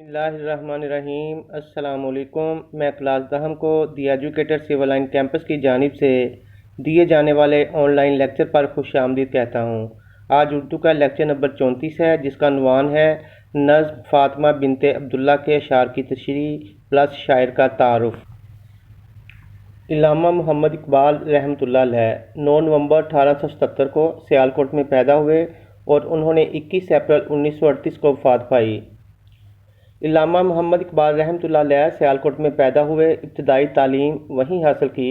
بسم اللہ الرحمن الرحیم۔ السلام علیکم۔ میں کلاس دہم کو دی ایجوکیٹر سول لائن کیمپس کی جانب سے دیے جانے والے آن لائن لیکچر پر خوش آمدید کہتا ہوں۔ آج اردو کا لیکچر نمبر 34 ہے، جس کا عنوان ہے نظم فاطمہ بنت عبداللہ کے اشعار کی تشریح پلس شاعر کا تعارف۔ علامہ محمد اقبال رحمۃ اللہ علیہ 9 نومبر 1877 کو سیالکوٹ میں پیدا ہوئے اور انہوں نے 21 اپریل 1938 کو وفات پائی۔ علامہ محمد اقبال رحمۃ اللہ علیہ سیالکوٹ میں پیدا ہوئے، ابتدائی تعلیم وہیں حاصل کی،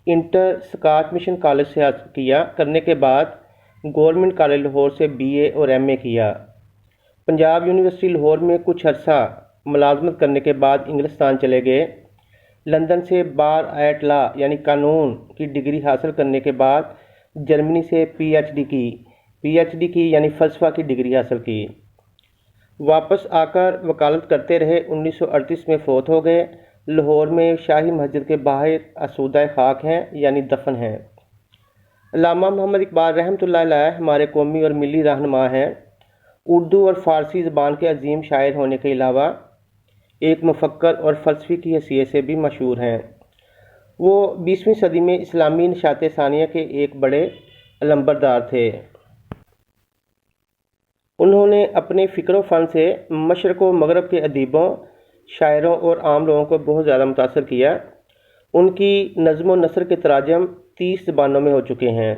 انٹر سکاٹ مشن کالج سے حاصل کرنے کے بعد گورنمنٹ کالج لاہور سے BA اور MA کیا۔ پنجاب یونیورسٹی لاہور میں کچھ عرصہ ملازمت کرنے کے بعد انگلستان چلے گئے۔ لندن سے بار ایٹ لا یعنی قانون کی ڈگری حاصل کرنے کے بعد جرمنی سے PhD کی یعنی فلسفہ کی ڈگری حاصل کی۔ واپس آ کر وکالت کرتے رہے، 1938 میں فوت ہو گئے۔ لاہور میں شاہی مسجد کے باہر آسودہ خاک ہیں یعنی دفن ہیں۔ علامہ محمد اقبال رحمۃ اللہ علیہ ہمارے قومی اور ملی رہنما ہیں۔ اردو اور فارسی زبان کے عظیم شاعر ہونے کے علاوہ ایک مفکر اور فلسفی کی حیثیت سے بھی مشہور ہیں۔ وہ 20ویں صدی میں اسلامی نشاط ثانیہ کے ایک بڑے علمبردار تھے۔ انہوں نے اپنے فکر و فن سے مشرق و مغرب کے ادیبوں، شاعروں اور عام لوگوں کو بہت زیادہ متاثر کیا۔ ان کی نظم و نثر کے تراجم 30 زبانوں میں ہو چکے ہیں۔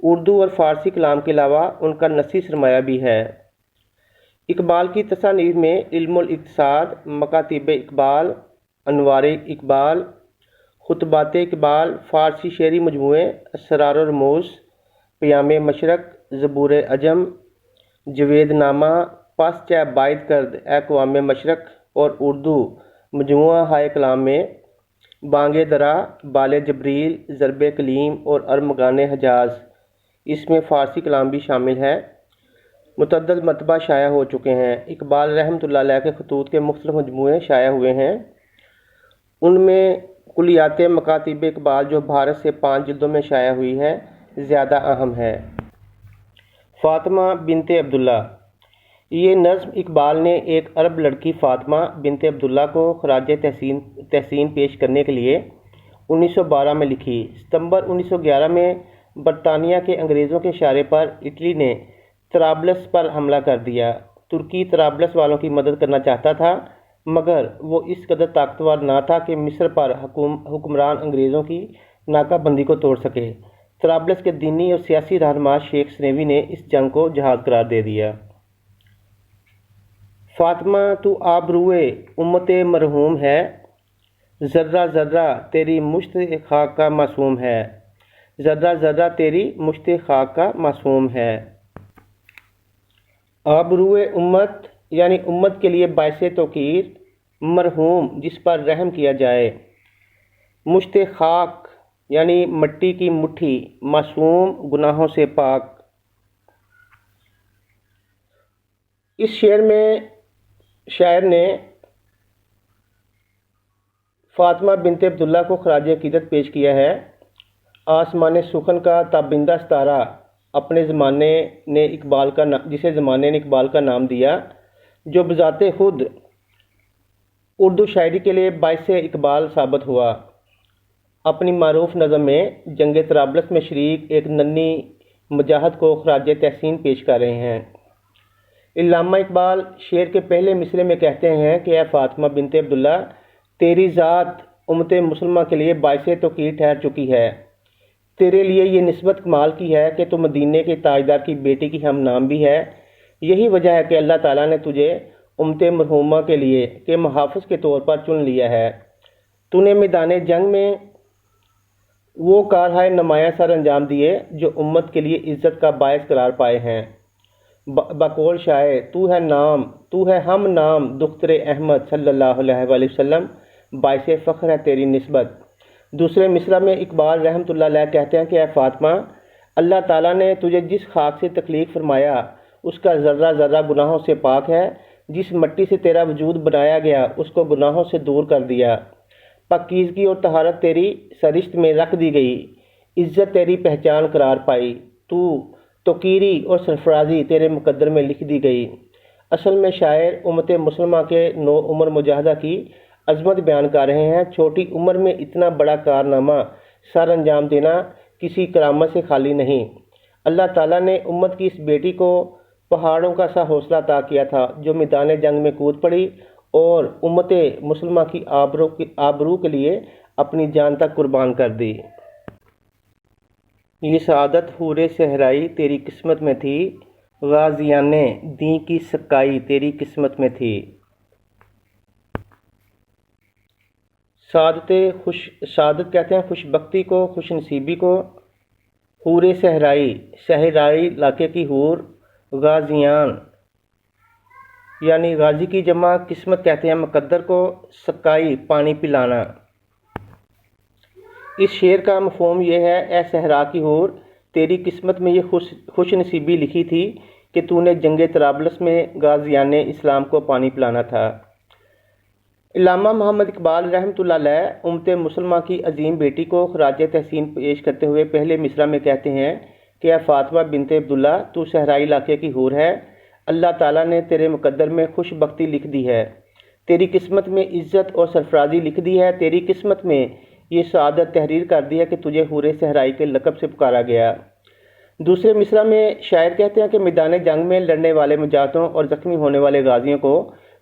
اردو اور فارسی کلام کے علاوہ ان کا نثری سرمایہ بھی ہے۔ اقبال کی تصانیف میں علم الاقتصاد، مکاتیب اقبال، انوار اقبال، خطبات اقبال، فارسی شعری مجموعے، اسرار و رموز، پیام مشرق، زبور عجم، جوید نامہ، پس چہ باید کرد اقوام مشرق اور اردو مجموعہ ہائے کلام میں بانگ درا، بال جبریل، ضرب کلیم اور ارمغان حجاز، اس میں فارسی کلام بھی شامل ہے، متعدد مرتبہ شائع ہو چکے ہیں۔ اقبال رحمۃ اللہ علیہ کے خطوط کے مختلف مجموعے شائع ہوئے ہیں۔ ان میں کلیات مکاتیب اقبال جو بھارت سے 5 جلدوں میں شائع ہوئی ہے زیادہ اہم ہے۔ فاطمہ بنت عبداللہ، یہ نظم اقبال نے ایک عرب لڑکی فاطمہ بنت عبداللہ کو خراج تحسین پیش کرنے کے لیے 1912 میں لکھی۔ ستمبر 1911 میں برطانیہ کے انگریزوں کے اشارے پر اٹلی نے طرابلس پر حملہ کر دیا۔ ترکی طرابلس والوں کی مدد کرنا چاہتا تھا، مگر وہ اس قدر طاقتور نہ تھا کہ مصر پر حکمران انگریزوں کی ناکہ بندی کو توڑ سکے۔ طرابلس کے دینی اور سیاسی رہنما شیخ سنیوی نے اس جنگ کو جہاد قرار دے دیا۔ فاطمہ تو آبروئے امت مرحوم ہے، ذرہ ذرہ تیری مشت خاک کا معصوم ہے، ذرہ ذرہ تیری مشت خاک کا معصوم ہے۔ آبروئے امت یعنی امت کے لیے باعث توقیر، مرحوم جس پر رحم کیا جائے، مشت خاک یعنی مٹی کی مٹھی، معصوم گناہوں سے پاک۔ اس شعر میں شاعر نے فاطمہ بنت عبداللہ کو خراج عقیدت پیش کیا ہے۔ آسمان سخن کا تابندہ ستارہ اپنے زمانے نے جسے زمانے نے اقبال کا نام دیا، جو بذات خود اردو شاعری کے لیے باعث اقبال ثابت ہوا۔ اپنی معروف نظم میں جنگ طرابلس میں شریک ایک ننھی مجاہد کو خراج تحسین پیش کر رہے ہیں۔ علامہ اقبال شعر کے پہلے مصرعے میں کہتے ہیں کہ اے فاطمہ بنت عبداللہ، تیری ذات امت مسلمہ کے لیے باعث توقیر ٹھہر چکی ہے۔ تیرے لیے یہ نسبت کمال کی ہے کہ تو مدینے کے تاجدار کی بیٹی کی ہم نام بھی ہے۔ یہی وجہ ہے کہ اللہ تعالیٰ نے تجھے امت مرحومہ کے لیے کے محافظ کے طور پر چن لیا ہے۔ تو نے میدان جنگ میں وہ کارہائے نمایاں سر انجام دیے جو امت کے لیے عزت کا باعث قرار پائے ہیں۔ بقول شاعر، تو ہے ہم نام دختر احمد صلی اللہ علیہ وآلہ وسلم، باعث فخر ہے تیری نسبت۔ دوسرے مصرع میں اقبال رحمۃ اللہ علیہ کہتے ہیں کہ اے فاطمہ، اللہ تعالیٰ نے تجھے جس خاک سے تخلیق فرمایا اس کا ذرہ ذرہ گناہوں سے پاک ہے۔ جس مٹی سے تیرا وجود بنایا گیا اس کو گناہوں سے دور کر دیا۔ پاکیزگی اور طہارت تیری سرشت میں رکھ دی گئی، عزت تیری پہچان قرار پائی، تو توقیری اور سرفرازی تیرے مقدر میں لکھ دی گئی۔ اصل میں شاعر امت مسلمہ کے نو عمر مجاہدہ کی عظمت بیان کر رہے ہیں۔ چھوٹی عمر میں اتنا بڑا کارنامہ سر انجام دینا کسی کرامت سے خالی نہیں۔ اللہ تعالیٰ نے امت کی اس بیٹی کو پہاڑوں کا سا حوصلہ عطا کیا تھا جو میدان جنگ میں کود پڑی اور امت مسلمہ کی آبرو کے لیے اپنی جان تک قربان کر دی۔ یہ سعادت حور صحرائی تیری قسمت میں تھی، غازیان دین کی سکائی تیری قسمت میں تھی۔ سعادت کہتے ہیں خوش بختی کو، خوش نصیبی کو۔ حور صحرائی، صحرائی علاقے کی حور، غازیان یعنی غازی کی جمع، قسمت کہتے ہیں مقدر کو، سکائی پانی پلانا۔ اس شعر کا مفہوم یہ ہے، اے صحرا کی حور، تیری قسمت میں یہ خوش نصیبی لکھی تھی کہ تو نے جنگ طرابلس میں غازیان اسلام کو پانی پلانا تھا۔ علامہ محمد اقبال رحمۃ اللہ علیہ امت مسلمہ کی عظیم بیٹی کو خراج تحسین پیش کرتے ہوئے پہلے مصرع میں کہتے ہیں کہ اے فاطمہ بنت عبداللہ، تو صحرائی علاقے کی حور ہے، اللہ تعالیٰ نے تیرے مقدر میں خوش بختی لکھ دی ہے، تیری قسمت میں عزت اور سرفرازی لکھ دی ہے، تیری قسمت میں یہ سعادت تحریر کر دی ہے کہ تجھے حور صحرائی کے لقب سے پکارا گیا۔ دوسرے مصرع میں شاعر کہتے ہیں کہ میدان جنگ میں لڑنے والے مجاہدوں اور زخمی ہونے والے غازیوں کو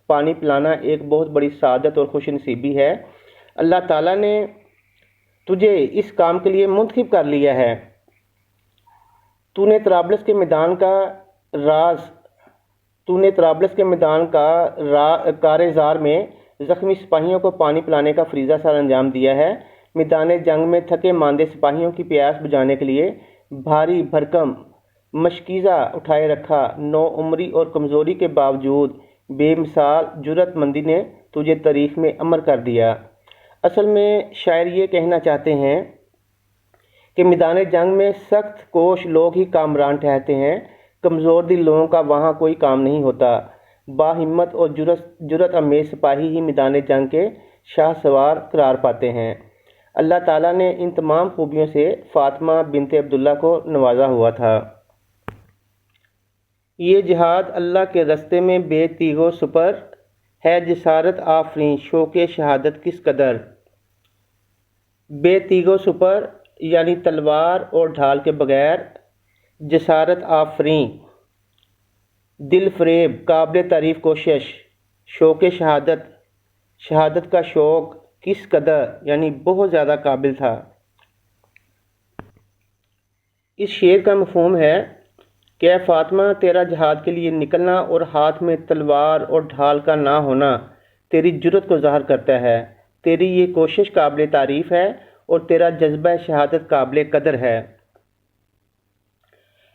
پانی پلانا ایک بہت بڑی سعادت اور خوش نصیبی ہے۔ اللہ تعالیٰ نے تجھے اس کام کے لیے منتخب کر لیا ہے۔ تو نے طرابلس کے میدان کا کارزار میں زخمی سپاہیوں کو پانی پلانے کا فریضہ سر انجام دیا ہے۔ میدان جنگ میں تھکے ماندے سپاہیوں کی پیاس بجھانے کے لیے بھاری بھرکم مشکیزہ اٹھائے رکھا، نو عمری اور کمزوری کے باوجود بے مثال جرأت مندی نے تجھے تاریخ میں امر کر دیا۔ اصل میں شاعر یہ کہنا چاہتے ہیں کہ میدان جنگ میں سخت کوش لوگ ہی کامران ٹھہرتے ہیں، کمزور دل لوگوں کا وہاں کوئی کام نہیں ہوتا۔ باہمت اور جرأت امیز سپاہی ہی میدان جنگ کے شاہ سوار قرار پاتے ہیں۔ اللہ تعالیٰ نے ان تمام خوبیوں سے فاطمہ بنت عبداللہ کو نوازا ہوا تھا۔ یہ جہاد اللہ کے رستے میں بے تیغ و سپر ہے، جسارت آفریں شوق شہادت کس قدر۔ بے تیغ و سپر یعنی تلوار اور ڈھال کے بغیر، جسارت آفریں دل فریب قابل تعریف کوشش، شوق شہادت کا شوق کس قدر یعنی بہت زیادہ قابل تھا۔ اس شعر کا مفہوم ہے کہ اے فاطمہ، تیرا جہاد کے لیے نکلنا اور ہاتھ میں تلوار اور ڈھال کا نہ ہونا تیری جرأت کو ظاہر کرتا ہے، تیری یہ کوشش قابل تعریف ہے اور تیرا جذبہ شہادت قابل قدر ہے۔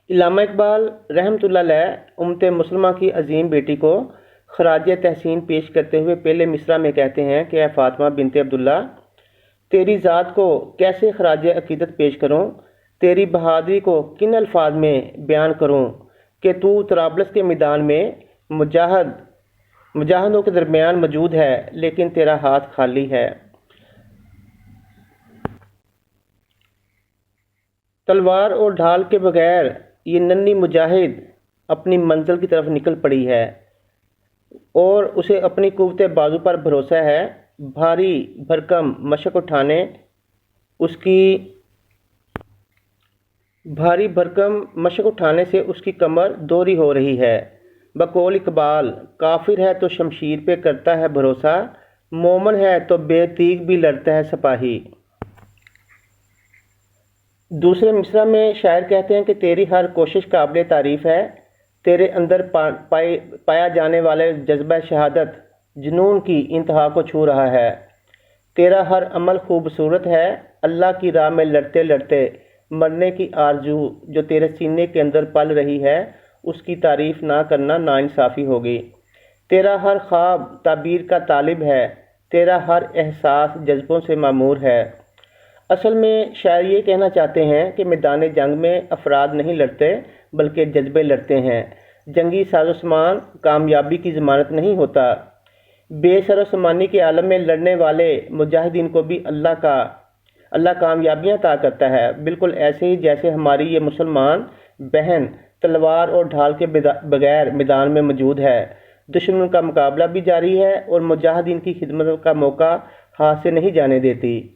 علامہ اقبال رحمۃ اللہ علیہ امت مسلمہ کی عظیم بیٹی کو خراج تحسین پیش کرتے ہوئے پہلے مصرع میں کہتے ہیں کہ اے فاطمہ بنت عبداللہ، تیری ذات کو کیسے خراج عقیدت پیش کروں، تیری بہادری کو کن الفاظ میں بیان کروں کہ تو طرابلس کے میدان میں مجاہدوں کے درمیان موجود ہے لیکن تیرا ہاتھ خالی ہے۔ تلوار اور ڈھال کے بغیر یہ ننھی مجاہد اپنی منزل کی طرف نکل پڑی ہے اور اسے اپنی قوت بازو پر بھروسہ ہے۔ بھاری بھرکم مشق اٹھانے سے اس کی کمر دوری ہو رہی ہے۔ بقول اقبال، کافر ہے تو شمشیر پہ کرتا ہے بھروسہ، مومن ہے تو بے تیغ بھی لڑتا ہے سپاہی۔ دوسرے مصرع میں شاعر کہتے ہیں کہ تیری ہر کوشش قابل تعریف ہے، تیرے اندر پایا جانے والے جذبہ شہادت جنون کی انتہا کو چھو رہا ہے، تیرا ہر عمل خوبصورت ہے، اللہ کی راہ میں لڑتے لڑتے مرنے کی آرزو جو تیرے سینے کے اندر پل رہی ہے اس کی تعریف نہ کرنا ناانصافی ہوگی، تیرا ہر خواب تعبیر کا طالب ہے، تیرا ہر احساس جذبوں سے معمور ہے۔ اصل میں شاعر یہ کہنا چاہتے ہیں کہ میدان جنگ میں افراد نہیں لڑتے بلکہ جذبے لڑتے ہیں، جنگی ساز و سامان کامیابی کی ضمانت نہیں ہوتا۔ بے سر و سامانی کے عالم میں لڑنے والے مجاہدین کو بھی اللہ کامیابیاں عطا کرتا ہے، بالکل ایسے ہی جیسے ہماری یہ مسلمان بہن تلوار اور ڈھال کے بغیر میدان میں موجود ہے، دشمن کا مقابلہ بھی جاری ہے اور مجاہدین کی خدمت کا موقع ہاتھ سے نہیں جانے دیتی۔